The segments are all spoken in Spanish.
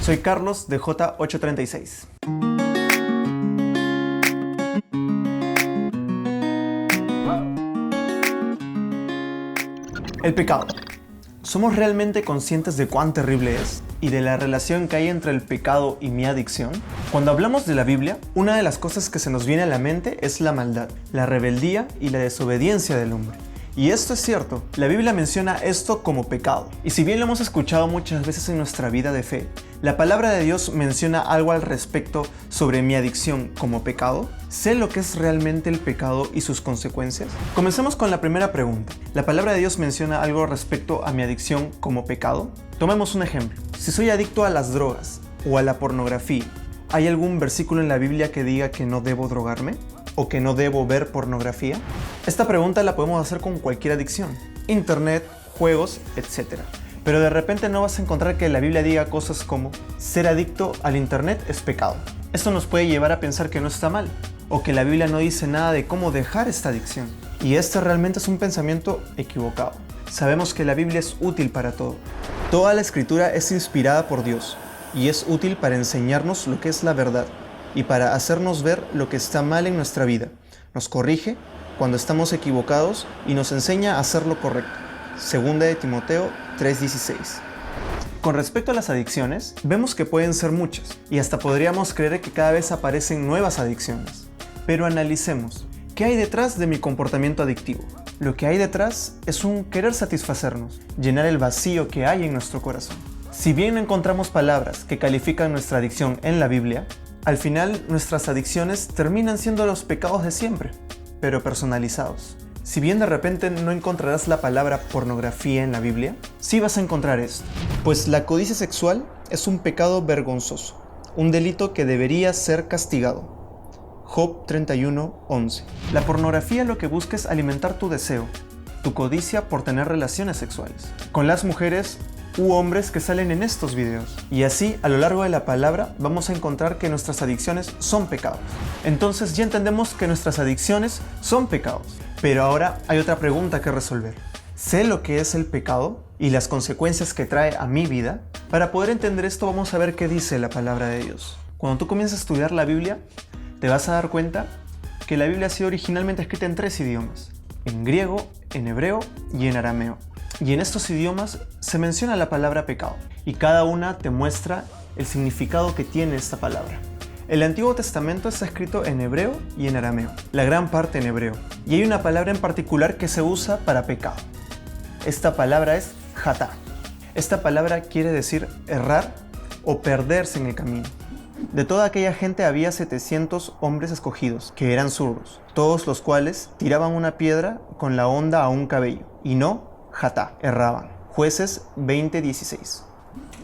Soy Carlos de J836. El pecado. ¿Somos realmente conscientes de cuán terrible es y de la relación que hay entre el pecado y mi adicción? Cuando hablamos de la Biblia, una de las cosas que se nos viene a la mente es la maldad, la rebeldía y la desobediencia del hombre. Y esto es cierto, la Biblia menciona esto como pecado. Y si bien lo hemos escuchado muchas veces en nuestra vida de fe, la palabra de Dios menciona algo al respecto sobre mi adicción como pecado. ¿Sé lo que es realmente el pecado y sus consecuencias? Comencemos con la primera pregunta. ¿La palabra de Dios menciona algo respecto a mi adicción como pecado? Tomemos un ejemplo. Si soy adicto a las drogas o a la pornografía, ¿hay algún versículo en la Biblia que diga que no debo drogarme? ¿O que no debo ver pornografía? Esta pregunta la podemos hacer con cualquier adicción. Internet, juegos, etc. Pero de repente no vas a encontrar que la Biblia diga cosas como ser adicto al internet es pecado. Esto nos puede llevar a pensar que no está mal, o que la Biblia no dice nada de cómo dejar esta adicción. Y este realmente es un pensamiento equivocado. Sabemos que la Biblia es útil para todo. Toda la escritura es inspirada por Dios y es útil para enseñarnos lo que es la verdad y para hacernos ver lo que está mal en nuestra vida. Nos corrige cuando estamos equivocados y nos enseña a hacer lo correcto. Segunda de Timoteo 3:16. Con respecto a las adicciones, vemos que pueden ser muchas y hasta podríamos creer que cada vez aparecen nuevas adicciones. Pero analicemos, ¿qué hay detrás de mi comportamiento adictivo? Lo que hay detrás es un querer satisfacernos, llenar el vacío que hay en nuestro corazón. Si bien no encontramos palabras que califican nuestra adicción en la Biblia, al final nuestras adicciones terminan siendo los pecados de siempre, pero personalizados. Si bien de repente no encontrarás la palabra pornografía en la Biblia, sí vas a encontrar esto. Pues la codicia sexual es un pecado vergonzoso, un delito que debería ser castigado. Job 31:11. La pornografía lo que busca es alimentar tu deseo, tu codicia por tener relaciones sexuales, con las mujeres u hombres que salen en estos videos. Y así, a lo largo de la palabra, vamos a encontrar que nuestras adicciones son pecados. Entonces ya entendemos que nuestras adicciones son pecados. Pero ahora hay otra pregunta que resolver. ¿Sé lo que es el pecado y las consecuencias que trae a mi vida? Para poder entender esto vamos a ver qué dice la palabra de Dios. Cuando tú comienzas a estudiar la Biblia, te vas a dar cuenta que la Biblia ha sido originalmente escrita en 3 idiomas. En griego, en hebreo y en arameo. Y en estos idiomas se menciona la palabra pecado. Y cada una te muestra el significado que tiene esta palabra. El Antiguo Testamento está escrito en hebreo y en arameo, la gran parte en hebreo. Y hay una palabra en particular que se usa para pecado. Esta palabra es hatá. Esta palabra quiere decir errar o perderse en el camino. De toda aquella gente había 700 hombres escogidos, que eran zurdos, todos los cuales tiraban una piedra con la honda a un cabello, y no hatá, erraban. Jueces 20:16.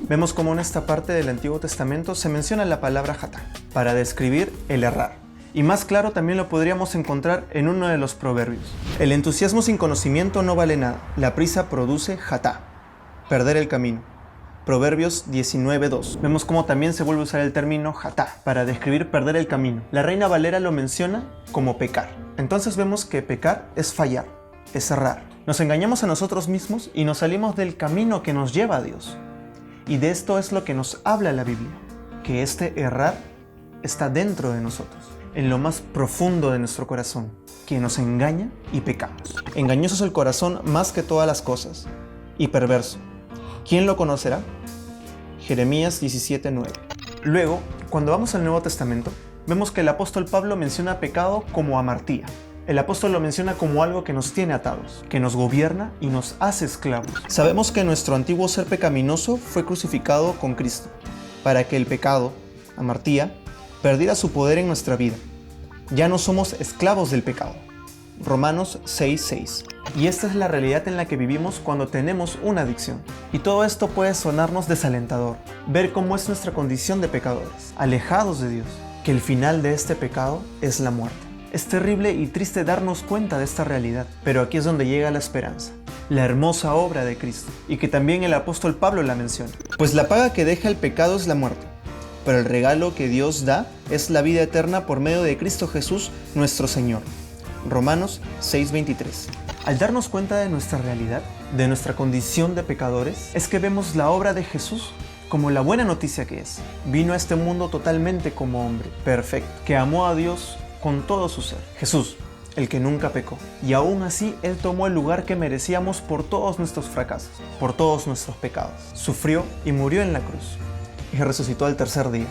Vemos cómo en esta parte del Antiguo Testamento se menciona la palabra hatá, para describir el errar. Y más claro también lo podríamos encontrar en uno de los proverbios. El entusiasmo sin conocimiento no vale nada, la prisa produce hatá, perder el camino. Proverbios 19:2. Vemos cómo también se vuelve a usar el término hatá para describir perder el camino. La Reina Valera lo menciona como pecar. Entonces vemos que pecar es fallar, es errar. Nos engañamos a nosotros mismos y nos salimos del camino que nos lleva a Dios. Y de esto es lo que nos habla la Biblia, que este errar está dentro de nosotros, en lo más profundo de nuestro corazón, que nos engaña y pecamos. Engañoso es el corazón más que todas las cosas, y perverso. ¿Quién lo conocerá? Jeremías 17:9. Luego, cuando vamos al Nuevo Testamento, vemos que el apóstol Pablo menciona pecado como amartía. El apóstol lo menciona como algo que nos tiene atados, que nos gobierna y nos hace esclavos. Sabemos que nuestro antiguo ser pecaminoso fue crucificado con Cristo, para que el pecado, amartía, perdiera su poder en nuestra vida. Ya no somos esclavos del pecado. Romanos 6:6. Y esta es la realidad en la que vivimos cuando tenemos una adicción. Y todo esto puede sonarnos desalentador, ver cómo es nuestra condición de pecadores, alejados de Dios, que el final de este pecado es la muerte. Es terrible y triste darnos cuenta de esta realidad, pero aquí es donde llega la esperanza, la hermosa obra de Cristo, y que también el apóstol Pablo la menciona. Pues la paga que deja el pecado es la muerte, pero el regalo que Dios da es la vida eterna por medio de Cristo Jesús, nuestro Señor. Romanos 6:23. Al darnos cuenta de nuestra realidad, de nuestra condición de pecadores, es que vemos la obra de Jesús como la buena noticia que es. Vino a este mundo totalmente como hombre, perfecto, que amó a Dios con todo su ser. Jesús, el que nunca pecó. Y aún así, Él tomó el lugar que merecíamos por todos nuestros fracasos, por todos nuestros pecados. Sufrió y murió en la cruz. Y resucitó al tercer día,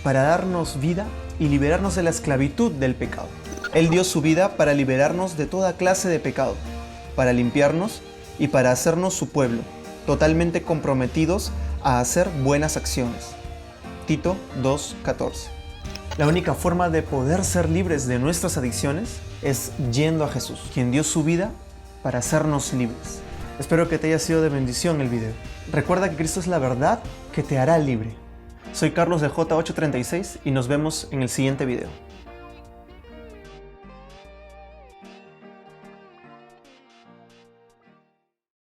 para darnos vida y liberarnos de la esclavitud del pecado. Él dio su vida para liberarnos de toda clase de pecado, para limpiarnos y para hacernos su pueblo, totalmente comprometidos a hacer buenas acciones. Tito 2:14. La única forma de poder ser libres de nuestras adicciones es yendo a Jesús, quien dio su vida para hacernos libres. Espero que te haya sido de bendición el video. Recuerda que Cristo es la verdad que te hará libre. Soy Carlos de J836 y nos vemos en el siguiente video.